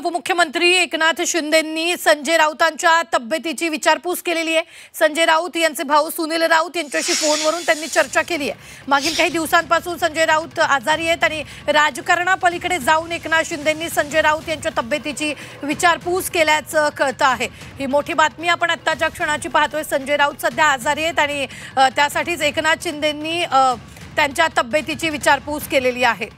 उपमुख्यमंत्री एकनाथ शिंदेंनी संजय राऊतांच्या तब्येतीची विचारपूस केलेली आहे। संजय राऊत यांचे भाऊ सुनील राऊत यांच्याशी फोनवरून त्यांनी चर्चा केली आहे। मागील काही दिवसांपासून संजय राऊत आजारी आहेत आणि राजकारणापलीकडे जाऊन एकनाथ शिंदेंनी संजय राऊत यांच्या तब्येतीची विचारपूस केल्याचं कळतं आहे। ही मोठी बातमी आपण आत्ताच्या क्षणाची पाहतोय। संजय राऊत सध्या आजारी आहेत आणि त्यासाठीच एकनाथ शिंदेंनी त्यांच्या तब्येतीची विचारपूस केलेली आहे।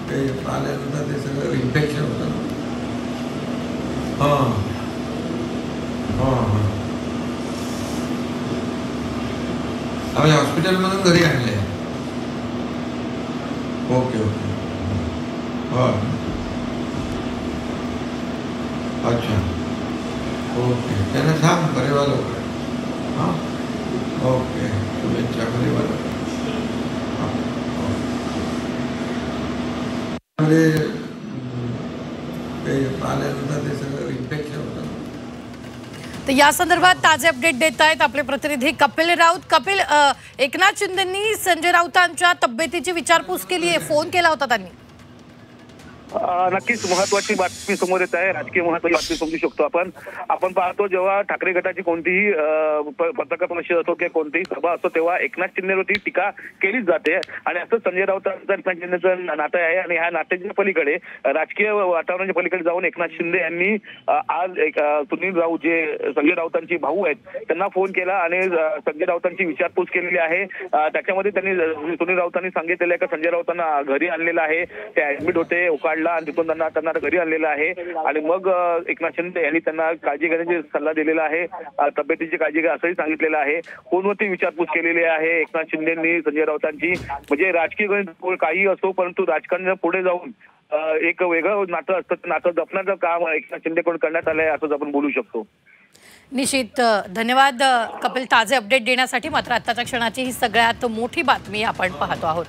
पाल्यानंतर ते सगळं इन्फेक्शन होतं। हां हां हां आम्ही हॉस्पिटलमधून घरी आणले। ओके ओके हां अच्छा ओके त्यांना सांग बरेवा लवकर। हां ओके शुभेच्छा बरेवा लवकर। पाल्यानंतर ते सगळं इन्फेक्शन होतं। तर या संदर्भात ताजे अपडेट देत आहेत आपले प्रतिनिधी कपिल राऊत। कपिल, एकनाथ शिंदेंनी संजय राऊतांच्या तब्येतीची विचारपूस केली आहे, फोन केला होता त्यांनी। नक्कीच महत्वाची बातमी समोर येत आहे। राजकीय महत्वाची बातमी समजू शकतो आपण पाहतो जेव्हा ठाकरे गटाची कोणतीही पत्रकार परिषद असो किंवा कोणतीही सभा असतो तेव्हा एकनाथ शिंदेवरती टीका केलीच जाते आणि असं संजय राऊतांचं एकनाथ शिंदेचं नातं आहे आणि ह्या नात्याच्या पलीकडे राजकीय वातावरणाच्या पलीकडे जाऊन एकनाथ शिंदे यांनी आज एक सुनील राऊत जे संजय राऊतांची भाऊ आहेत त्यांना फोन केला आणि संजय राऊतांची विचारपूस केलेली आहे। त्याच्यामध्ये त्यांनी सुनील राऊतांनी सांगितलेलं आहे की संजय राऊतांना घरी आणलेलं आहे, ते ऍडमिट होते उकाडला आणि तिथून त्यांना घरी आणलेलं आहे आणि मग एकनाथ शिंदे यांनी त्यांना काळजी घेण्याची सल्ला दिलेला आहे, तब्येतीची काळजी घ्या असंही सांगितलेलं आहे। फोनवरती विचारपूस केलेली आहे एकनाथ शिंदेंनी संजय राऊतांची। म्हणजे राजकीय काही असो परंतु राजकारण पुढे जाऊन एक वेगळं नातं असतं, नातं जपण्याचं काम एकनाथ शिंदेकडून करण्यात आलंय असंच आपण बोलू शकतो। निश्चित धन्यवाद कपिल ताजे अपडेट देण्यासाठी। मात्र आत्ताच्या क्षणाची ही सगळ्यात मोठी बातमी आपण पाहतो आहोत।